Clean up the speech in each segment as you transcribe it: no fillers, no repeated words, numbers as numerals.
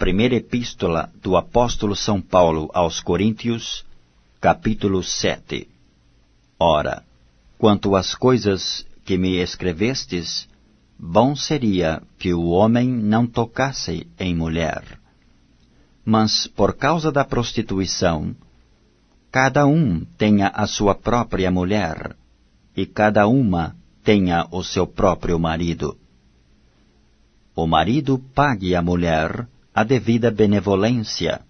Primeira Epístola do Apóstolo São Paulo aos Coríntios, capítulo 7. Ora, quanto às coisas que me escrevestes, bom seria que o homem não tocasse em mulher. Mas por causa da prostituição, cada um tenha a sua própria mulher, e cada uma tenha o seu próprio marido. O marido pague à mulher a devida benevolência,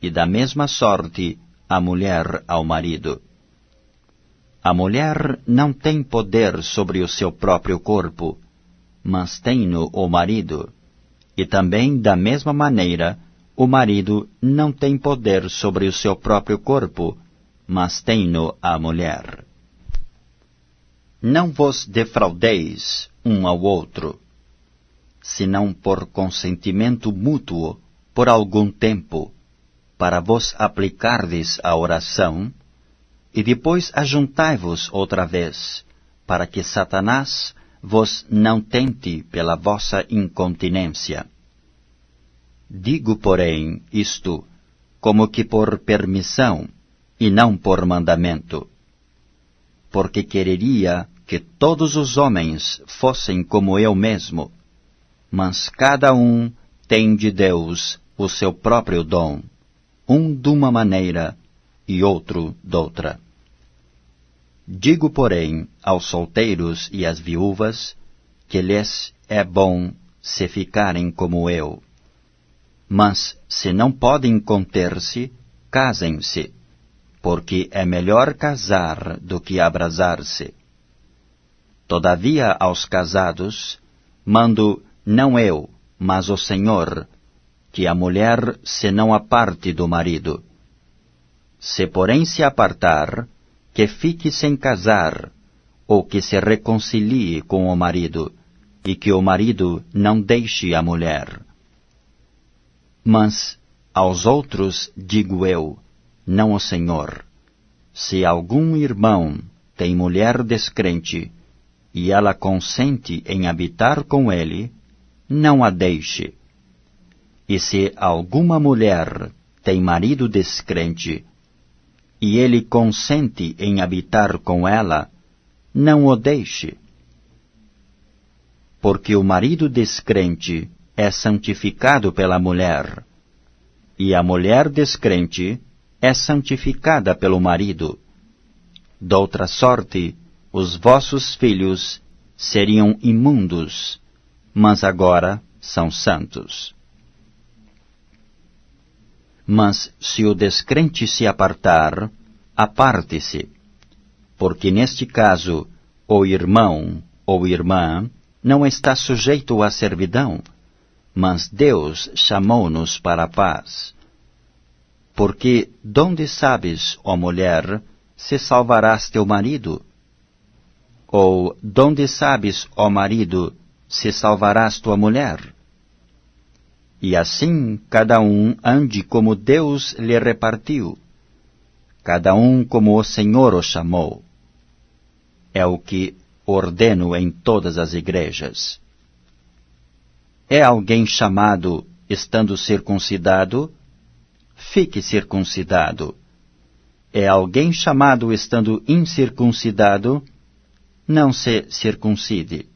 e da mesma sorte a mulher ao marido. A mulher não tem poder sobre o seu próprio corpo, mas tem-no o marido, e também da mesma maneira o marido não tem poder sobre o seu próprio corpo, mas tem-no a mulher. Não vos defraudeis um ao outro, senão por consentimento mútuo por algum tempo, para vos aplicardes à oração, e depois ajuntai-vos outra vez, para que Satanás vos não tente pela vossa incontinência. Digo, porém, isto como que por permissão, e não por mandamento, porque quereria que todos os homens fossem como eu mesmo, mas cada um tem de Deus o seu próprio dom, um de uma maneira e outro doutra. Digo, porém, aos solteiros e às viúvas, que lhes é bom se ficarem como eu. Mas, se não podem conter-se, casem-se, porque é melhor casar do que abrasar-se. Todavia, aos casados, mando não eu, mas o Senhor, que a mulher se não aparte do marido. Se porém se apartar, que fique sem casar, ou que se reconcilie com o marido, e que o marido não deixe a mulher. Mas aos outros digo eu, não o Senhor: se algum irmão tem mulher descrente, e ela consente em habitar com ele, não a deixe. E se alguma mulher tem marido descrente, e ele consente em habitar com ela, não o deixe. Porque o marido descrente é santificado pela mulher, e a mulher descrente é santificada pelo marido. Doutra sorte, os vossos filhos seriam imundos, mas agora são santos. Mas se o descrente se apartar, aparte-se, porque neste caso o irmão ou irmã não está sujeito à servidão, mas Deus chamou-nos para a paz. Porque donde sabes, ó mulher, se salvarás teu marido? Ou donde sabes, ó marido, se salvarás tua mulher? E assim cada um ande como Deus lhe repartiu, cada um como o Senhor o chamou. É o que ordeno em todas as igrejas. É alguém chamado estando circuncidado? Fique circuncidado. É alguém chamado estando incircuncidado? Não se circuncide.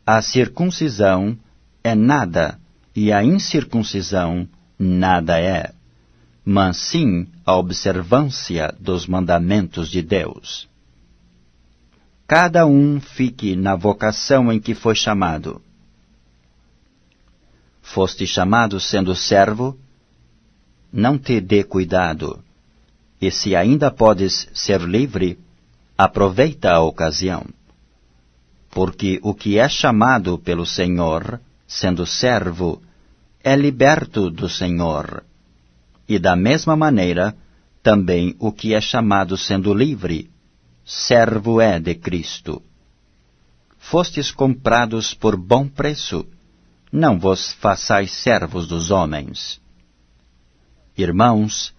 A circuncisão é nada, e a incircuncisão nada é, mas sim a observância dos mandamentos de Deus. Cada um fique na vocação em que foi chamado. Foste chamado sendo servo? Não te dê cuidado, e se ainda podes ser livre, aproveita a ocasião. Porque o que é chamado pelo Senhor, sendo servo, é liberto do Senhor. E da mesma maneira, também o que é chamado sendo livre, servo é de Cristo. Fostes comprados por bom preço, não vos façais servos dos homens. Irmãos,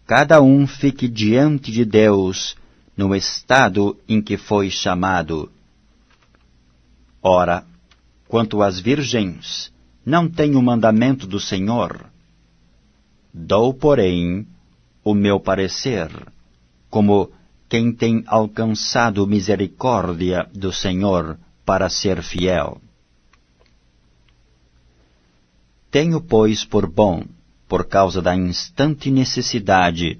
cada um fique diante de Deus no estado em que foi chamado. Ora, quanto às virgens, não têm o mandamento do Senhor? Dou, porém, o meu parecer, como quem tem alcançado misericórdia do Senhor para ser fiel. Tenho, pois, por bom, por causa da instante necessidade,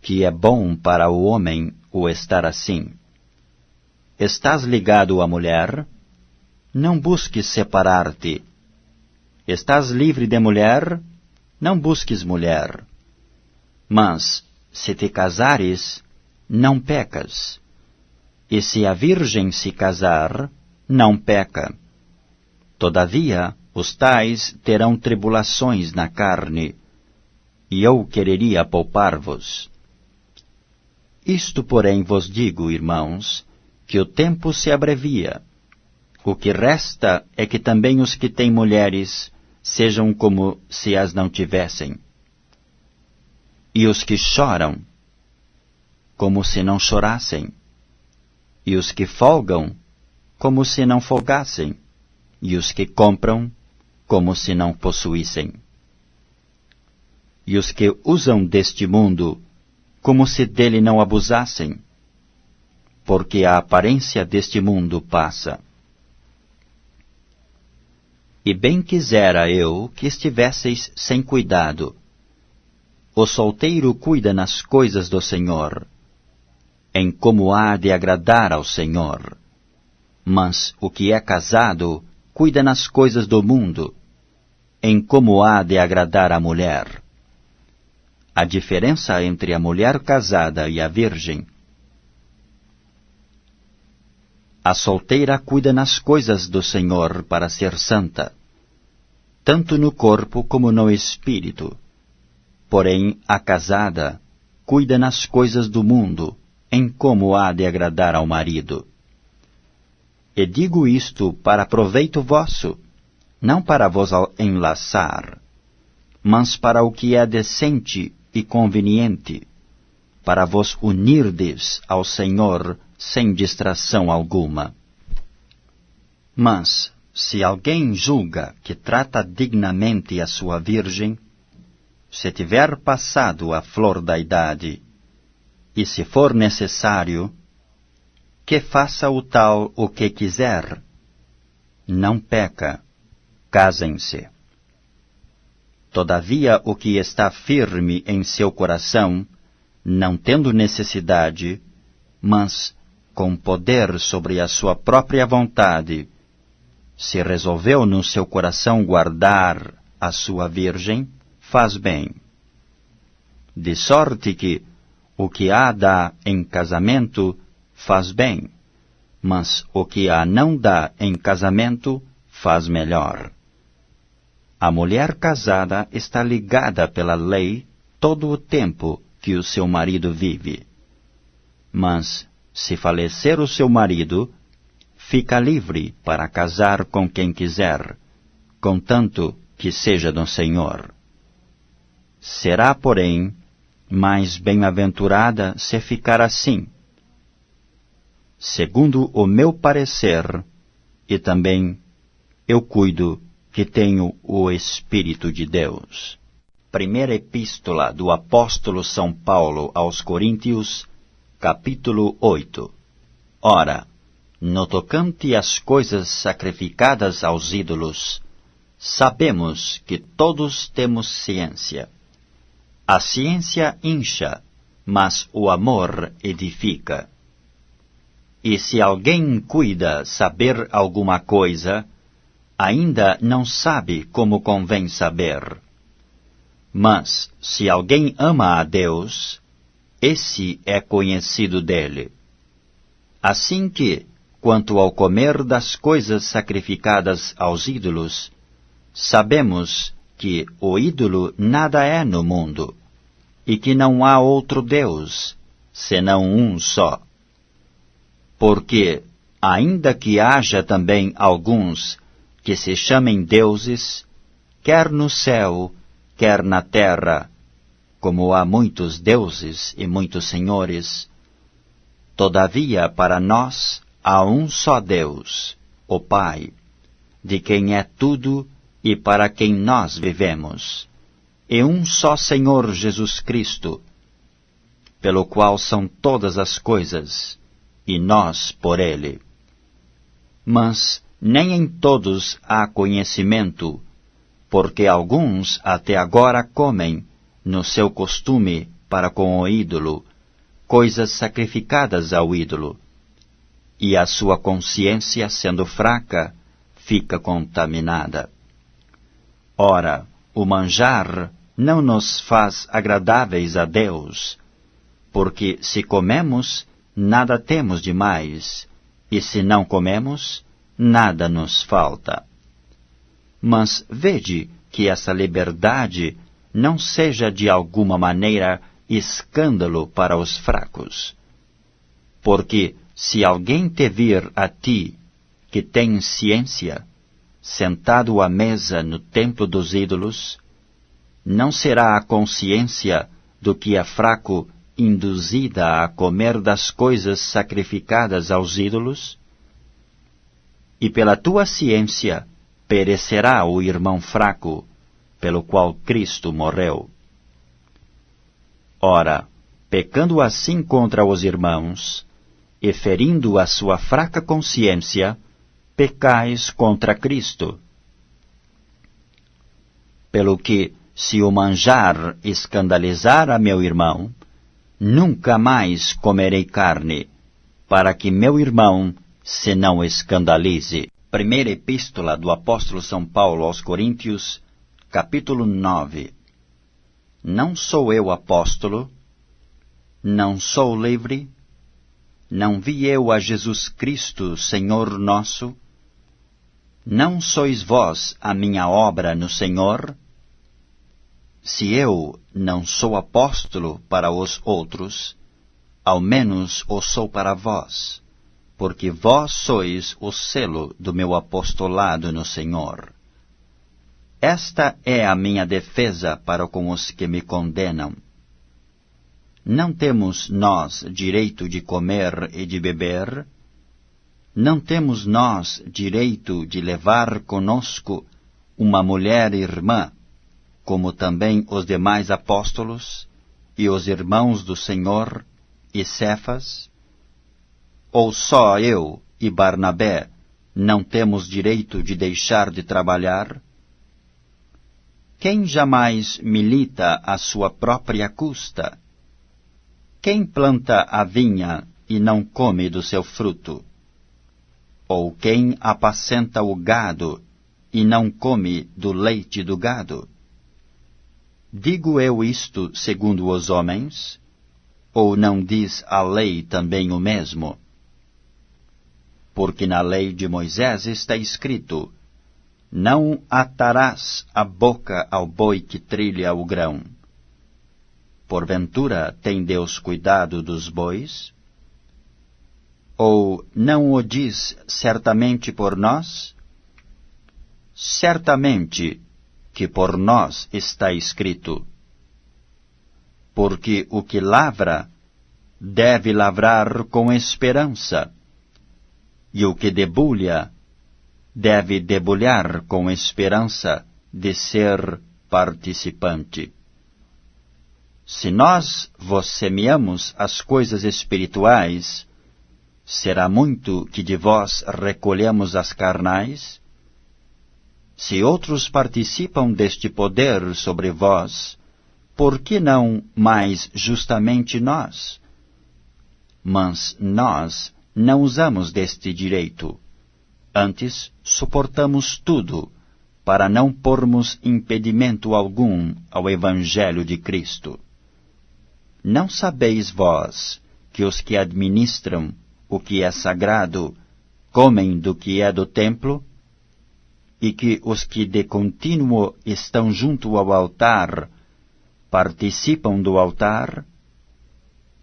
que é bom para o homem o estar assim. Estás ligado à mulher? Não busques separar-te. Estás livre de mulher? Não busques mulher. Mas, se te casares, não pecas. E se a virgem se casar, não peca. Todavia, os tais terão tribulações na carne, e eu quereria poupar-vos. Isto, porém, vos digo, irmãos, que o tempo se abrevia. O que resta é que também os que têm mulheres sejam como se as não tivessem. E os que choram, como se não chorassem. E os que folgam, como se não folgassem. E os que compram, como se não possuíssem. E os que usam deste mundo, como se dele não abusassem. Porque a aparência deste mundo passa. E bem quisera eu que estivesseis sem cuidado. O solteiro cuida nas coisas do Senhor, em como há de agradar ao Senhor. Mas o que é casado cuida nas coisas do mundo, em como há de agradar à mulher. A diferença entre a mulher casada e a virgem. A solteira cuida nas coisas do Senhor para ser santa, tanto no corpo como no espírito. Porém, a casada cuida nas coisas do mundo, em como há de agradar ao marido. E digo isto para proveito vosso, não para vos enlaçar, mas para o que é decente e conveniente, para vos unirdes ao Senhor sem distração alguma. Mas, se alguém julga que trata dignamente a sua virgem, se tiver passado a flor da idade, e se for necessário, que faça o tal o que quiser. Não peca, casem-se. Todavia o que está firme em seu coração, não tendo necessidade, mas com poder sobre a sua própria vontade, se resolveu no seu coração guardar a sua virgem, faz bem. De sorte que o que a dá em casamento faz bem, mas o que a não dá em casamento faz melhor. A mulher casada está ligada pela lei todo o tempo que o seu marido vive. Mas, se falecer o seu marido, fica livre para casar com quem quiser, contanto que seja do Senhor. Será, porém, mais bem-aventurada se ficar assim, segundo o meu parecer, e também eu cuido que tenho o Espírito de Deus. Primeira Epístola do Apóstolo São Paulo aos Coríntios, capítulo 8. Ora, no tocante às coisas sacrificadas aos ídolos, sabemos que todos temos ciência. A ciência incha, mas o amor edifica. E se alguém cuida saber alguma coisa, ainda não sabe como convém saber. Mas, se alguém ama a Deus, esse é conhecido dele. Assim que, quanto ao comer das coisas sacrificadas aos ídolos, sabemos que o ídolo nada é no mundo, e que não há outro Deus, senão um só. Porque, ainda que haja também alguns que se chamem deuses, quer no céu, quer na terra, como há muitos deuses e muitos senhores, todavia para nós há um só Deus, o Pai, de quem é tudo e para quem nós vivemos, e um só Senhor Jesus Cristo, pelo qual são todas as coisas, e nós por ele. Mas nem em todos há conhecimento, porque alguns até agora comem, no seu costume para com o ídolo, coisas sacrificadas ao ídolo, e a sua consciência, sendo fraca, fica contaminada. Ora, o manjar não nos faz agradáveis a Deus, porque se comemos, nada temos demais, e se não comemos, nada nos falta. Mas vede que essa liberdade não seja de alguma maneira escândalo para os fracos. Porque se alguém te vir a ti, que tem ciência, sentado à mesa no templo dos ídolos, não será a consciência do que é fraco induzida a comer das coisas sacrificadas aos ídolos? E pela tua ciência perecerá o irmão fraco, pelo qual Cristo morreu. Ora, pecando assim contra os irmãos, e ferindo a sua fraca consciência, pecais contra Cristo. Pelo que, se o manjar escandalizar a meu irmão, nunca mais comerei carne, para que meu irmão se não escandalize. Primeira Epístola do Apóstolo São Paulo aos Coríntios, capítulo 9. Não sou eu apóstolo? Não sou livre? Não vi eu a Jesus Cristo, Senhor nosso? Não sois vós a minha obra no Senhor? Se eu não sou apóstolo para os outros, ao menos o sou para vós, porque vós sois o selo do meu apostolado no Senhor. Esta é a minha defesa para com os que me condenam. Não temos nós direito de comer e de beber? Não temos nós direito de levar conosco uma mulher irmã, como também os demais apóstolos, e os irmãos do Senhor, e Cefas? Ou só eu e Barnabé não temos direito de deixar de trabalhar? Quem jamais milita à sua própria custa? Quem planta a vinha e não come do seu fruto? Ou quem apacenta o gado e não come do leite do gado? Digo eu isto segundo os homens? Ou não diz a lei também o mesmo? Porque na lei de Moisés está escrito: não atarás a boca ao boi que trilha o grão. Porventura tem Deus cuidado dos bois? Ou não o diz certamente por nós? Certamente que por nós está escrito: porque o que lavra deve lavrar com esperança, e o que debulha deve debulhar com esperança de ser participante. Se nós vos semeamos as coisas espirituais, será muito que de vós recolhemos as carnais? Se outros participam deste poder sobre vós, por que não mais justamente nós? Mas nós não usamos deste direito. Antes, suportamos tudo, para não pormos impedimento algum ao Evangelho de Cristo. Não sabeis vós que os que administram o que é sagrado comem do que é do templo, e que os que de contínuo estão junto ao altar participam do altar?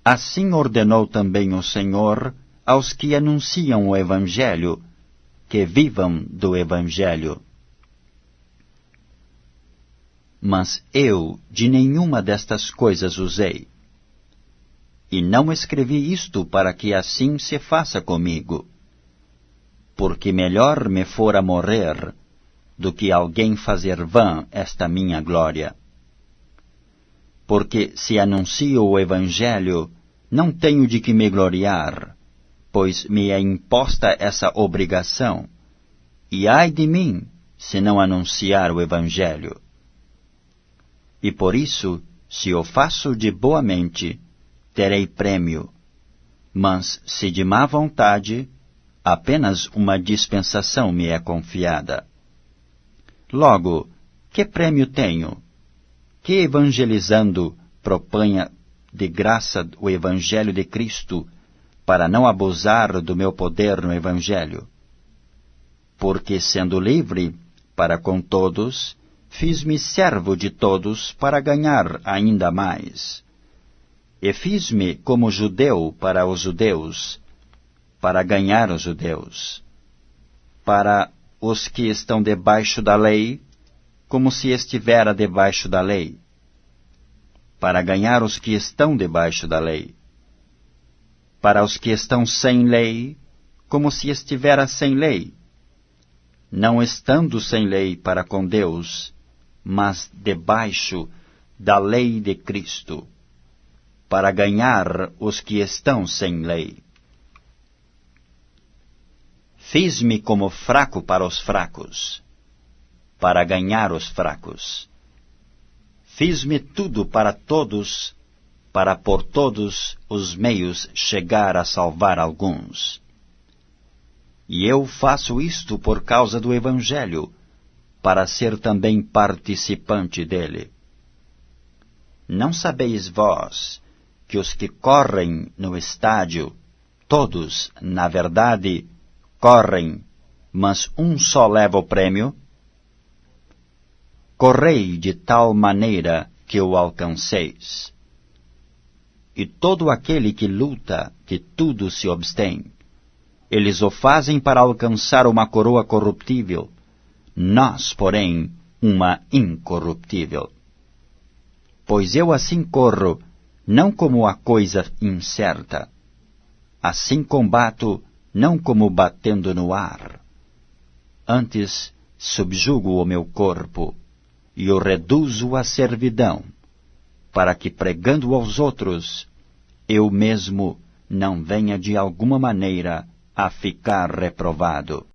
Assim ordenou também o Senhor aos que anunciam o Evangelho, que vivam do Evangelho. Mas eu de nenhuma destas coisas usei. E não escrevi isto para que assim se faça comigo. Porque melhor me fora morrer, do que alguém fazer vã esta minha glória. Porque se anuncio o Evangelho, não tenho de que me gloriar, pois me é imposta essa obrigação, e ai de mim, se não anunciar o Evangelho. E por isso, se o faço de boa mente, terei prêmio, mas se de má vontade, apenas uma dispensação me é confiada. Logo, que prêmio tenho? Que evangelizando proponha de graça o Evangelho de Cristo, para não abusar do meu poder no Evangelho? Porque, sendo livre para com todos, fiz-me servo de todos para ganhar ainda mais. E fiz-me como judeu para os judeus, para ganhar os judeus. Para os que estão debaixo da lei, como se estivera debaixo da lei, para ganhar os que estão debaixo da lei. Para os que estão sem lei, como se estivera sem lei, não estando sem lei para com Deus, mas debaixo da lei de Cristo, para ganhar os que estão sem lei. Fiz-me como fraco para os fracos, para ganhar os fracos. Fiz-me tudo para todos, para por todos os meios chegar a salvar alguns. E eu faço isto por causa do Evangelho, para ser também participante dele. Não sabeis vós que os que correm no estádio, todos, na verdade, correm, mas um só leva o prêmio? Correi de tal maneira que o alcanceis. E todo aquele que luta, de tudo se abstém. Eles o fazem para alcançar uma coroa corruptível, nós, porém, uma incorruptível. Pois eu assim corro, não como a coisa incerta. Assim combato, não como batendo no ar. Antes, subjugo o meu corpo, e o reduzo à servidão, para que, pregando aos outros, eu mesmo não venha de alguma maneira a ficar reprovado.